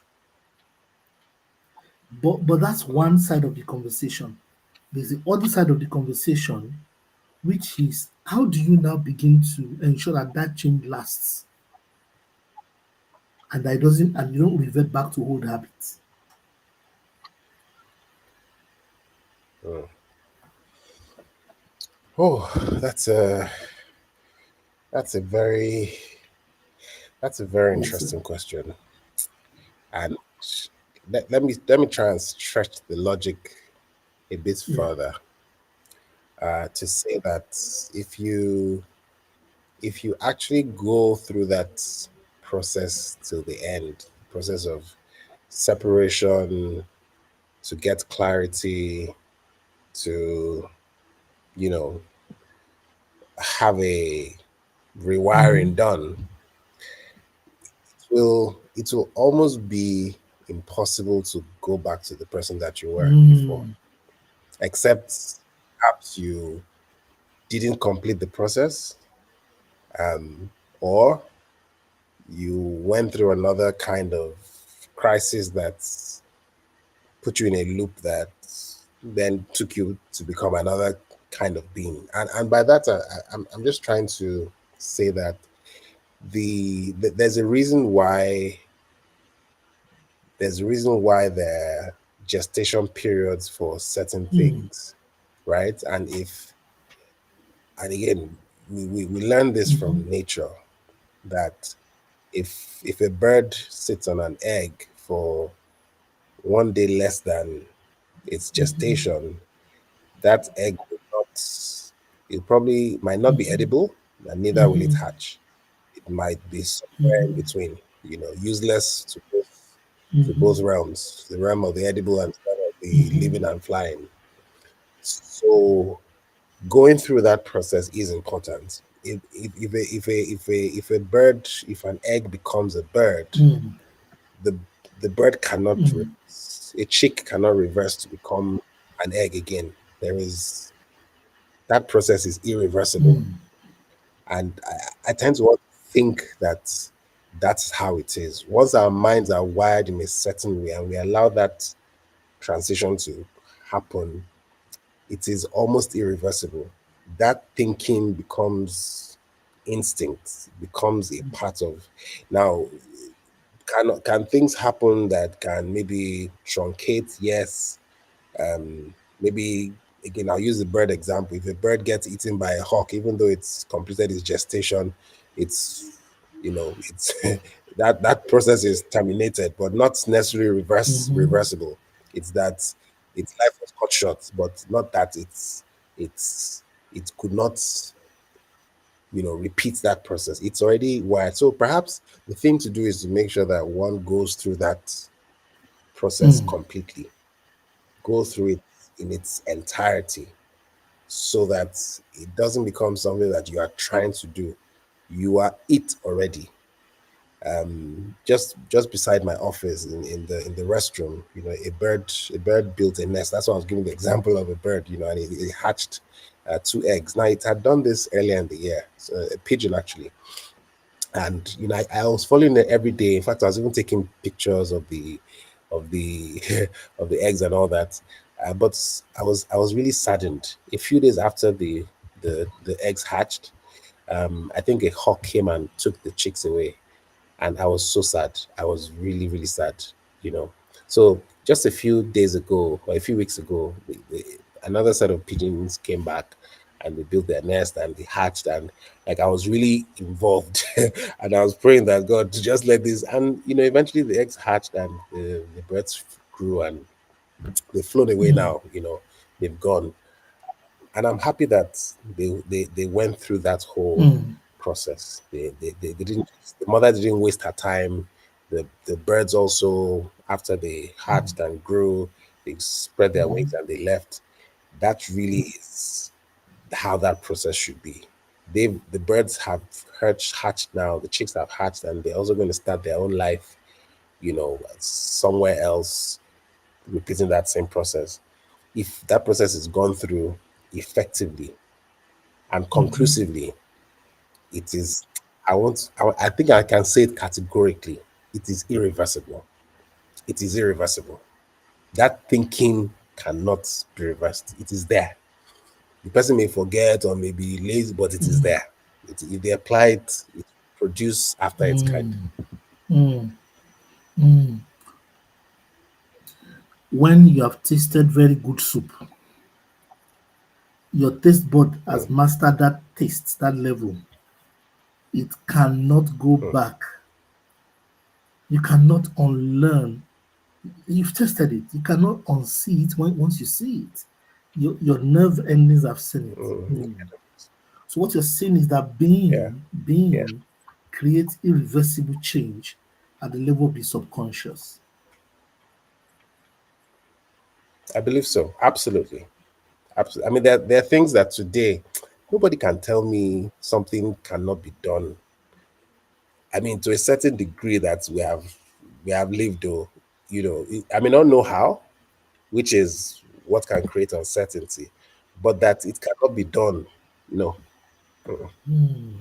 [SPEAKER 2] But that's
[SPEAKER 1] mm,
[SPEAKER 2] one side of the conversation. There's the other side of the conversation, which is how do you now begin to ensure that that change lasts and that it doesn't and you don't revert back to old habits.
[SPEAKER 1] mm. Oh, that's a very that's a very
[SPEAKER 2] Yes, sir.
[SPEAKER 1] interesting question. And let me try and stretch the logic a bit
[SPEAKER 2] Yeah.
[SPEAKER 1] further, to say that if you if you actually go through that process till the end, process of separation, to get clarity, to, you know, have a
[SPEAKER 2] Mm-hmm.
[SPEAKER 1] rewiring done, it will almost be impossible to go back to the person that you were before,
[SPEAKER 2] Mm.
[SPEAKER 1] except perhaps you didn't complete the process, or you went through another kind of crisis that put you in a loop that then took you to become another kind of being. And by that, I'm just trying to say that there's a reason why there are gestation periods for certain
[SPEAKER 2] Mm.
[SPEAKER 1] things, right? And again, we learn this
[SPEAKER 2] Mm-hmm.
[SPEAKER 1] from nature, that if a bird sits on an egg for 1 day less than its
[SPEAKER 2] Mm-hmm.
[SPEAKER 1] gestation, that egg will not, it probably might not be
[SPEAKER 2] Mm-hmm.
[SPEAKER 1] edible, and neither will it
[SPEAKER 2] Mm-hmm.
[SPEAKER 1] hatch. It might be somewhere in
[SPEAKER 2] Mm-hmm.
[SPEAKER 1] between, useless to both realms, the realm of the edible and the realm of the
[SPEAKER 2] Mm-hmm.
[SPEAKER 1] living and flying. So going through that process is important. If a bird, if an egg becomes a bird,
[SPEAKER 2] Mm-hmm.
[SPEAKER 1] the the bird cannot
[SPEAKER 2] Mm-hmm.
[SPEAKER 1] a chick cannot reverse to become an egg again. There is That process is irreversible,
[SPEAKER 2] Mm-hmm.
[SPEAKER 1] and I tend to want to think that that's how it is. Once our minds are wired in a certain way and we allow that transition to happen, it is almost irreversible. That thinking becomes instinct, becomes a part of. Now, can things happen that can maybe truncate? Yes. Maybe, again, I'll use the bird example. If a bird gets eaten by a hawk, even though it's completed its gestation, it's it's that process is terminated, but not necessarily
[SPEAKER 2] Mm-hmm.
[SPEAKER 1] reversible. It's that its life was cut short, but not that it's it could not repeat that process. It's already wired. So perhaps the thing to do is to make sure that one goes through that process
[SPEAKER 2] Mm-hmm.
[SPEAKER 1] completely, go through it in its entirety, so that it doesn't become something that you are trying to do. You are it already. Just beside my office, in the restroom, a bird built a nest. That's why I was giving the example of a bird, and it hatched two eggs. Now, it had done this earlier in the year, so a pigeon actually. And I was following it every day. In fact, I was even taking pictures of the of the eggs and all that. But I was really saddened. A few days after the eggs hatched, I think a hawk came and took the chicks away, and I was so sad. I was really, really sad. You know. So just a few days ago, or a few weeks ago, another set of pigeons came back, and they built their nest and they hatched, and like I was really involved and I was praying that God to just let this, and eventually the eggs hatched and the birds grew and they've flown away now, they've gone. And I'm happy that they went through that whole process. They didn't, the mother didn't waste her time. The birds also, after they hatched and grew, they spread their wings and they left. That really is how that process should be. The birds have hatched now, the chicks have hatched, and they're also going to start their own life, somewhere else, repeating that same process. If that process is gone through effectively and conclusively, it is, I think I can say it categorically, it is irreversible. It is irreversible. That thinking cannot be reversed. It is there. The person may forget or may be lazy, but it is there. If they apply it, it produce after its kind.
[SPEAKER 2] When you have tasted very good soup, your taste bud has
[SPEAKER 1] Mm,
[SPEAKER 2] mastered that taste, that level. It cannot go
[SPEAKER 1] mm,
[SPEAKER 2] back. You cannot unlearn. You've tested it. You cannot unsee it once you see it. Your nerve endings have seen it.
[SPEAKER 1] mm.
[SPEAKER 2] So what you're saying is that
[SPEAKER 1] Yeah, yeah,
[SPEAKER 2] being creates irreversible change at the level of the subconscious.
[SPEAKER 1] I believe so. Absolutely. Absolutely. I mean, there are things that today nobody can tell me something cannot be done. I mean, to a certain degree that we have lived, though, I may not know how, which is what can create uncertainty, but that it cannot be done. No. Mm,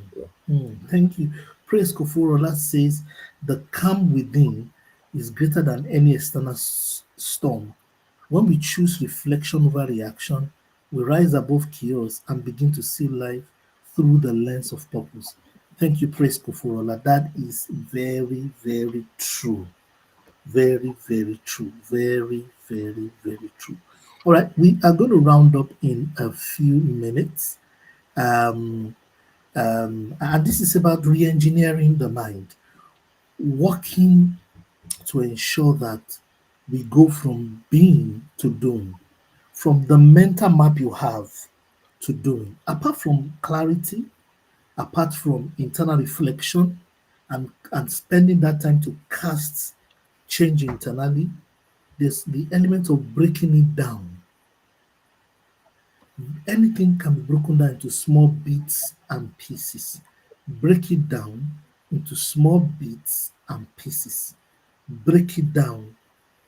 [SPEAKER 1] no.
[SPEAKER 2] Thank you. Praise Koforola says the calm within is greater than any external storm. When we choose reflection over reaction, we rise above chaos and begin to see life through the lens of purpose. Thank you, Praise Koforola. That is very, very true. Very, very true. Very, very, very true. All right, we are going to round up in a few minutes. Um, and this is about re engineering the mind, working to ensure that we go from being to doing, from the mental map you have to doing. Apart from clarity, apart from internal reflection, and spending that time to cast change internally, there's the element of breaking it down. Anything can be broken down into small bits and pieces. Break it down into small bits and pieces. Break it down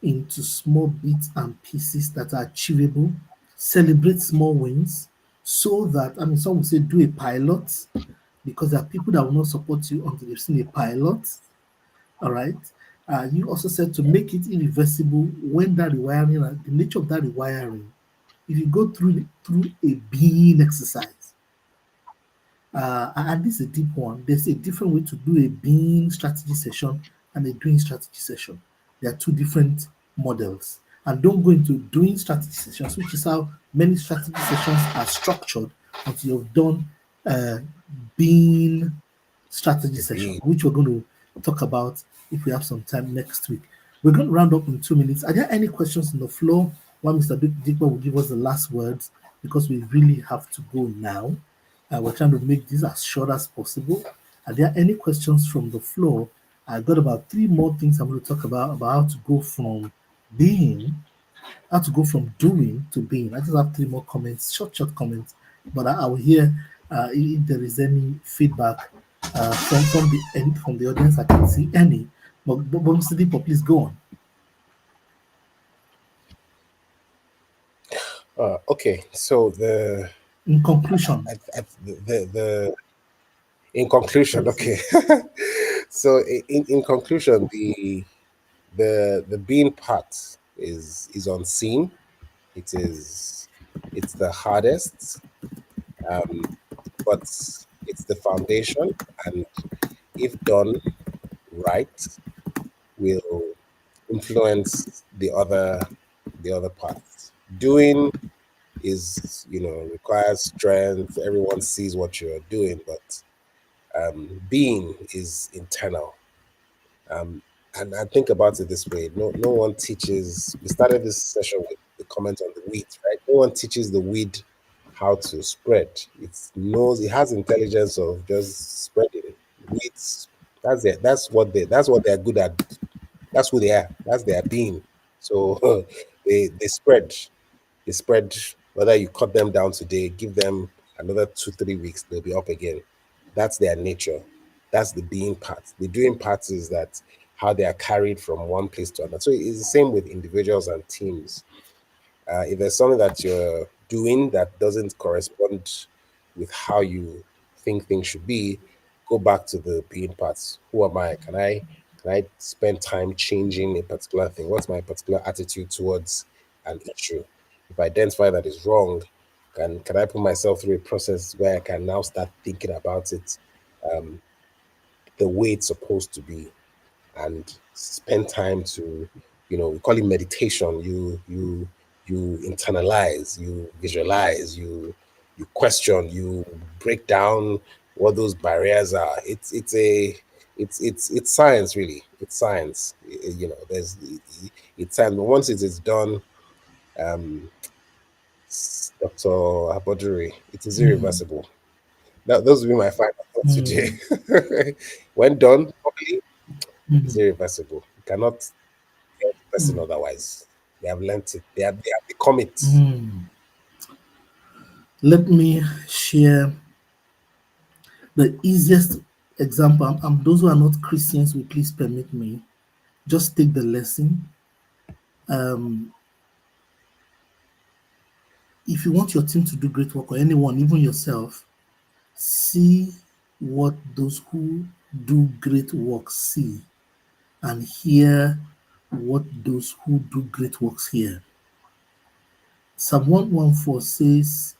[SPEAKER 2] into small bits and pieces that are achievable. Celebrate small wins so that, I mean, some will say do a pilot because there are people that will not support you until they've seen a pilot. All right. You also said to make it irreversible when that rewiring, the nature of that rewiring, if you go through a being exercise, and this is a deep one, there's a different way to do a being strategy session and a doing strategy session. There are two different models. And don't go into doing strategy sessions, which is how many strategy sessions are structured until you've done uh, being strategy
[SPEAKER 1] The
[SPEAKER 2] session,
[SPEAKER 1] being.
[SPEAKER 2] which we're going to talk about if we have some time next week. We're going to round up in 2 minutes. Are there any questions on the floor? While Mr. Digba will give us the last words because we really have to go now. We're trying to make this as short as possible. Are there any questions from the floor? I've got about three more things I'm going to talk about how to go from being, how to go from doing to being. I just have three more comments, short comments, but I will hear if there is any feedback from the audience. I can see any, but Mr. Deepo, please go on.
[SPEAKER 1] Okay, so
[SPEAKER 2] In conclusion,
[SPEAKER 1] the in conclusion,
[SPEAKER 2] yes,
[SPEAKER 1] okay. So in conclusion, the being part is unseen. It is it's the hardest, but it's the foundation, and if done right, will influence the other parts. Doing is, requires strength. Everyone sees what you're doing, but being is internal. Um, and I think about it this way: no one teaches. We started this session with the comment on the wheat, right? No one teaches the weed how to spread. It has intelligence of just spreading. Weeds, that's it. That's what they're good at. That's who they are. That's their being. So they spread. They spread. Whether you cut them down today, give them another 2 3 weeks, they'll be up again. That's their nature. That's the being part. The doing part is that how they are carried from one place to another. So it's the same with individuals and teams. If there's something that you're doing that doesn't correspond with how you think things should be, go back to the being parts. Who am I? Can I spend time changing a particular thing? What's my particular attitude towards an issue? If I identify that is wrong, can I put myself through a process where I can now start thinking about it um, the way it's supposed to be? And spend time to, we call it meditation. You internalize, you visualize, you question, you break down what those barriers are. It's science, really. It's science. It's science. But once it is done, um Dr. Aboduri, it is
[SPEAKER 2] Mm,
[SPEAKER 1] irreversible. Those will be my final thoughts today.
[SPEAKER 2] mm,
[SPEAKER 1] When done properly, it's
[SPEAKER 2] mm,
[SPEAKER 1] irreversible. You cannot tell the person
[SPEAKER 2] mm,
[SPEAKER 1] otherwise. They have learnt it. They have become it.
[SPEAKER 2] mm. Let me share the easiest example. Those who are not Christians will please permit me. Just take the lesson. Um, if you want your team to do great work, or anyone, even yourself, see what those who do great work see, and hear what those who do great works hear. Psalm 114 says,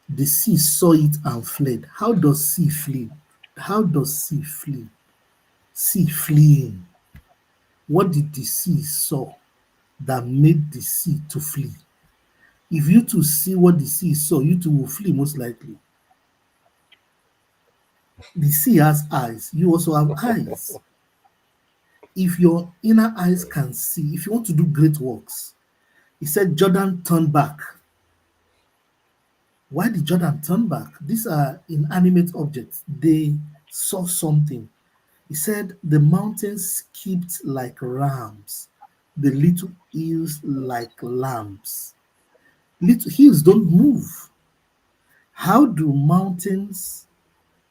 [SPEAKER 2] the sea saw it and fled. How does sea flee? How does sea flee? Sea fleeing. What did the sea saw that made the sea to flee? If you to see what the sea saw, you too will flee most likely. The sea has eyes. You also have eyes. If your inner eyes can see, if you want to do great works, he said Jordan turned back. Why did Jordan turn back? These are inanimate objects. They saw something. He said the mountains skipped like rams, the little hills like lambs. Little hills don't move. How do mountains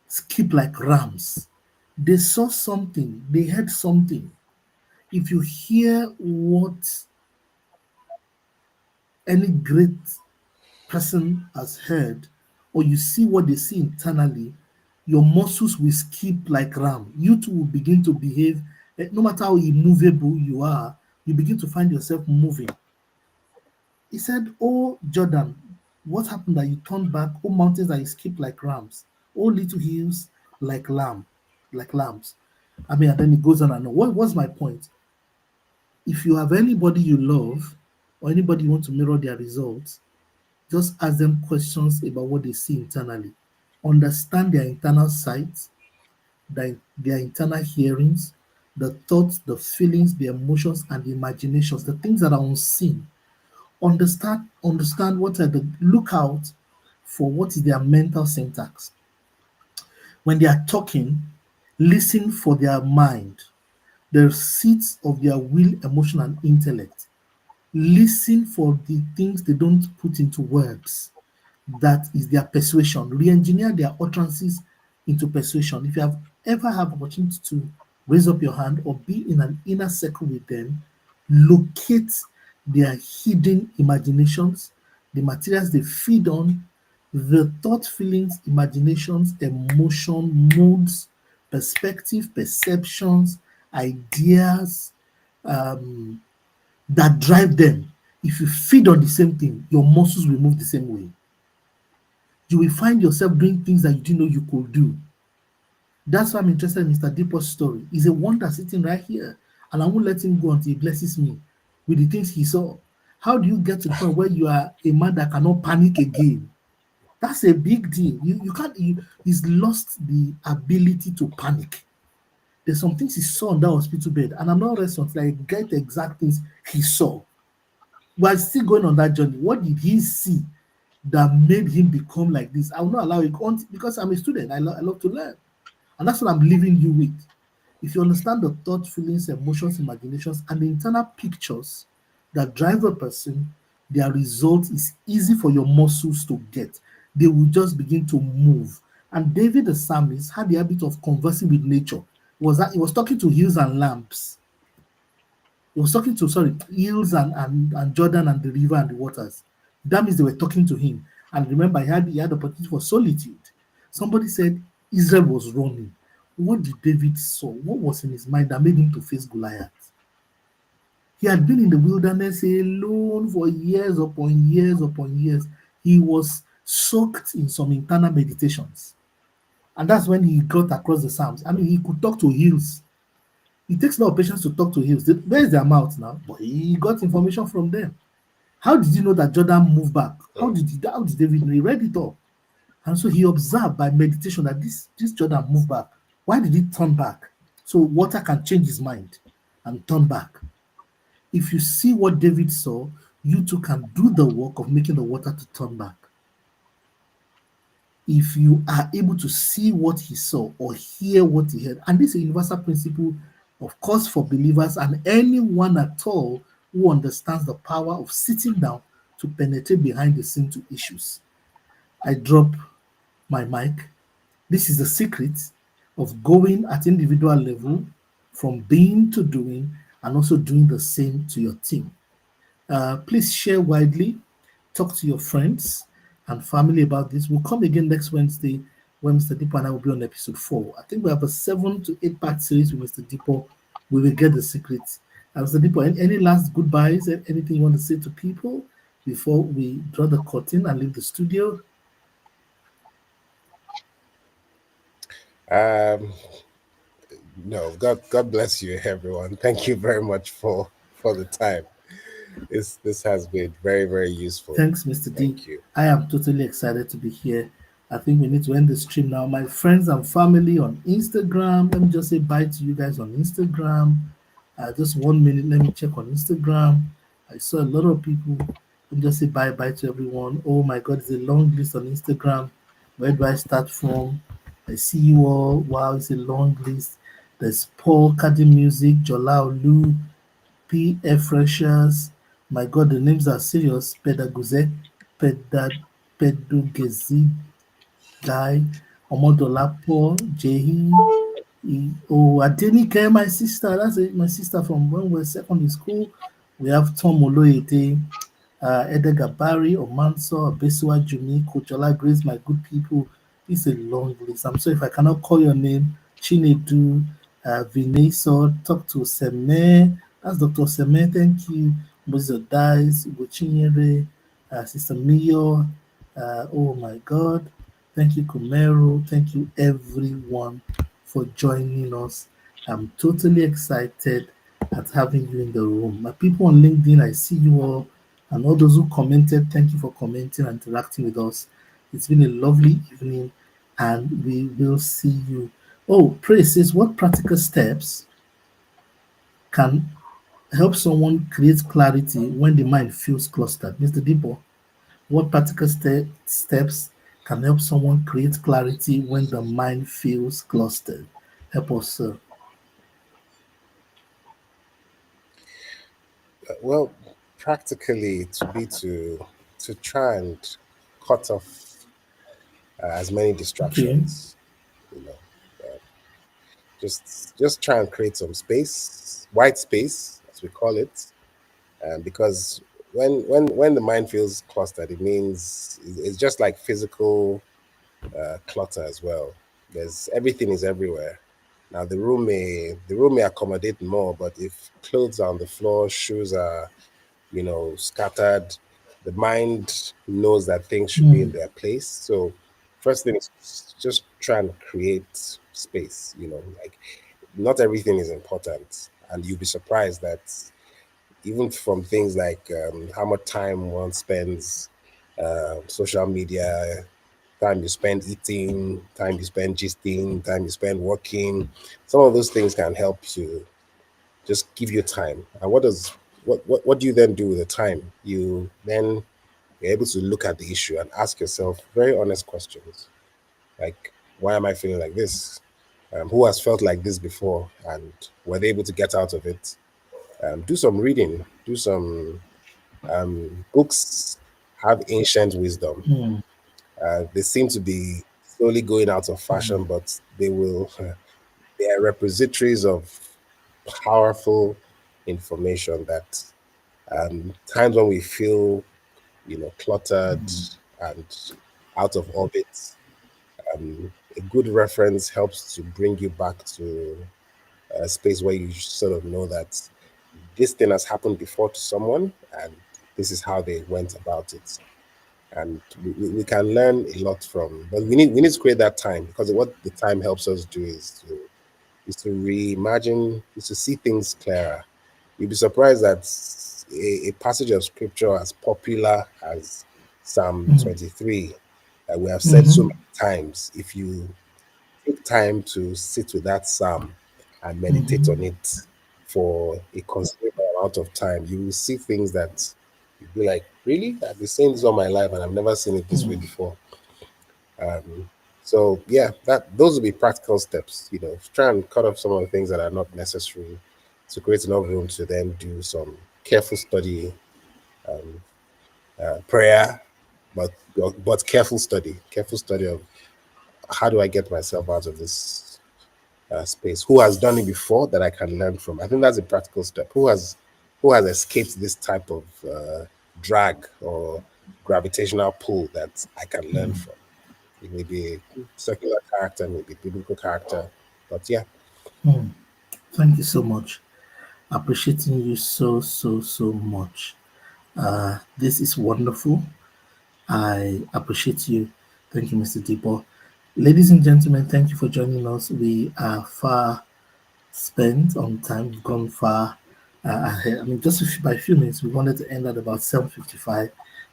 [SPEAKER 2] skip like rams? They saw something, they heard something. If you hear what any great person has heard, or you see what they see internally, your muscles will skip like ram. You too will begin to behave, no matter how immovable you are, you begin to find yourself moving. He said, oh, Jordan, what happened that you turned back? Oh, mountains that you skip like rams. Oh, little hills like lambs. I mean, and then it goes on and on. What's my point? If you have anybody you love or anybody you want to mirror their results, just ask them questions about what they see internally. Understand their internal sights, their internal hearings, the thoughts, the feelings, the emotions, and the imaginations, the things that are unseen. Understand what are the look out for what is their mental syntax. When they are talking, listen for their mind, the seats of their will, emotion, and intellect. Listen for the things they don't put into words. That is their persuasion. Re-engineer their utterances into persuasion. If you have ever had opportunity to raise up your hand or be in an inner circle with them, locate their hidden imaginations, the materials they feed on, the thought, feelings, imaginations, emotion, moods, perspective, perceptions, ideas, that drive them. If you feed on the same thing, your muscles will move the same way. You will find yourself doing things that you didn't know you could do. That's why I'm interested in Mr. Deep's story. He's a wonder sitting right here, and I won't let him go until he blesses me with the things he saw. How do you get to the point where you are a man that cannot panic again? That's a big deal. You can't. He's lost the ability to panic. There's some things he saw on that hospital bed, and I'm not resting until I get the exact things he saw. We're still going on that journey. What did he see that made him become like this? I will not allow it because I'm a student. I love to learn. And that's what I'm leaving you with. If you understand the thoughts, feelings, emotions, imaginations, and the internal pictures that drive a person, their result is easy for your muscles to get. They will just begin to move. And David the psalmist had the habit of conversing with nature. He was talking to hills and lamps. He was talking to, sorry, hills and Jordan and the river and the waters. That means they were talking to him. And remember, he had opportunity for solitude. Somebody said Israel was running. What did David saw? What was in his mind that made him to face Goliath? He had been in the wilderness alone for years upon years upon years. He was soaked in some internal meditations. And that's when he got across the Psalms. I mean, he could talk to hills. It takes a lot of patience to talk to hills. Where's their mouth now? But he got information from them. How did you know that Jordan moved back?
[SPEAKER 1] Mm.
[SPEAKER 2] How did David know? He read it all. And so he observed by meditation that this Jordan moved back. Why did it turn back? So water can change his mind and turn back. If you see what David saw, you too can do the work of making the water to turn back. If you are able to see what he saw or hear what he heard, and this is a universal principle, of course, for believers and anyone at all who understands the power of sitting down to penetrate behind the scene to issues. I drop my mic. This is the secret of going at individual level from being to doing and also doing the same to your team. Please share widely, talk to your friends and family about this. We'll come again next Wednesday when Mr. Deepo and I will be on episode 4. I think we have a 7 to 8 part series with Mr. Deepo. We will get the secrets. Mr. Deepo, any last goodbyes? Anything you want to say to people before we draw the curtain and leave the studio?
[SPEAKER 1] Um, no, God bless you, everyone. Thank you very much for the time. This has been very, very useful.
[SPEAKER 2] Thanks, Mr. D.
[SPEAKER 1] Thank you.
[SPEAKER 2] I am totally excited to be here. I think we need to end the stream now. My friends and family on Instagram, let me just say bye to you guys on Instagram. Just 1 minute, let me check on Instagram. I saw a lot of people. Let me just say bye to everyone. Oh my God, it's a long list on Instagram. Where do I start from? I see you all. Wow, it's a long list. There's Paul Caddy Music, Jola Olu, PF Freshers. My God, the names are serious. Pedagogic, Pedagogzi Guy, Omodolapo, Jehi. Oh, Adenike, my sister. That's it, my sister from when we were secondary school. We have Tom Oloyede, Edgar Barry, Omanso, Abesua Jumi, Kochola Grace, my good people. It's a long list. I'm sorry if I cannot call your name. Chinedu, Vinay talk to Seme. That's Dr. Seme, thank you. Moses Dice, Ugochinyere, Sister Mio. Oh my God. Thank you, Kumero. Thank you, everyone, for joining us. I'm totally excited at having you in the room. My people on LinkedIn, I see you all. And all those who commented, thank you for commenting and interacting with us. It's been a lovely evening, and we will see you. Oh, Praise says, what practical steps can help someone create clarity when the mind feels clustered? Mr. Debo, what practical steps can help someone create clarity when the mind feels clustered? Help us, sir.
[SPEAKER 1] Well, practically to try and cut off as many
[SPEAKER 2] Okay.
[SPEAKER 1] distractions. You know, uh, just try and create some space, white space, as we call it, because when the mind feels clustered, it means it's just like physical clutter as well. There's everything is everywhere. Now the room may accommodate more, but if clothes are on the floor, shoes are scattered, the mind knows that things should be in
[SPEAKER 2] Hmm.
[SPEAKER 1] their place. So first thing is just try and create space. Like not everything is important, and you'll be surprised that even from things like how much time one spends, social media, time you spend eating, time you spend gisting, time you spend working. Some of those things can help to just give you time. And what do you then do with the time? You then you're able to look at the issue and ask yourself very honest questions like, why am I feeling like this? Who has felt like this before and were they able to get out of it? Do some reading, do some books have ancient wisdom.
[SPEAKER 2] mm,
[SPEAKER 1] They seem to be slowly going out of fashion, but they will. They are repositories of powerful information that times when we feel, cluttered and out of orbit, a good reference helps to bring you back to a space where you sort of know that this thing has happened before to someone and this is how they went about it. And we can learn a lot from, but we need to create that time, because what the time helps us do is to reimagine, is to see things clearer. You'd be surprised that a passage of scripture as popular as Psalm
[SPEAKER 2] mm,
[SPEAKER 1] 23 that we have said so
[SPEAKER 2] mhm,
[SPEAKER 1] many times, if you take time to sit with that psalm and meditate on
[SPEAKER 2] mhm,
[SPEAKER 1] it for a considerable amount of time, you will see things that you'll be like, really? I've been saying this all my life and I've never seen it this way
[SPEAKER 2] mm,
[SPEAKER 1] before. So yeah, that those will be practical steps. Try and cut off some of the things that are not necessary to create enough room to then do some careful study, prayer, but careful study of how do I get myself out of this space? Who has done it before that I can learn from? I think that's a practical step. Who has escaped this type of drag or gravitational pull that I can learn
[SPEAKER 2] mm.
[SPEAKER 1] from? It may be a secular character, maybe biblical character, but yeah.
[SPEAKER 2] Thank you so much. Appreciating you so, so, so much. This is wonderful. I appreciate you. Thank you, Mr. Debo. Ladies and gentlemen, thank you for joining us. We are far spent on time. We've gone far ahead. I mean, just by a few minutes. We wanted to end at about 7:55.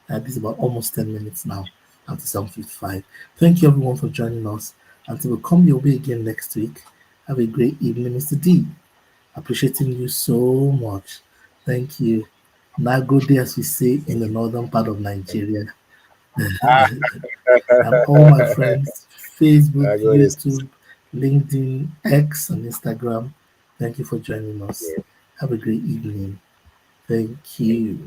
[SPEAKER 2] This is about almost 10 minutes now after 7:55. Thank you, everyone, for joining us. Until we come your way again next week. Have a great evening, Mr. D. Appreciating you so much. Thank you. Nagode, as we say in the northern part of Nigeria. And all my friends, Facebook,
[SPEAKER 1] I got this.
[SPEAKER 2] YouTube, LinkedIn, X, and Instagram, thank you for joining us. Have a great evening. Thank you.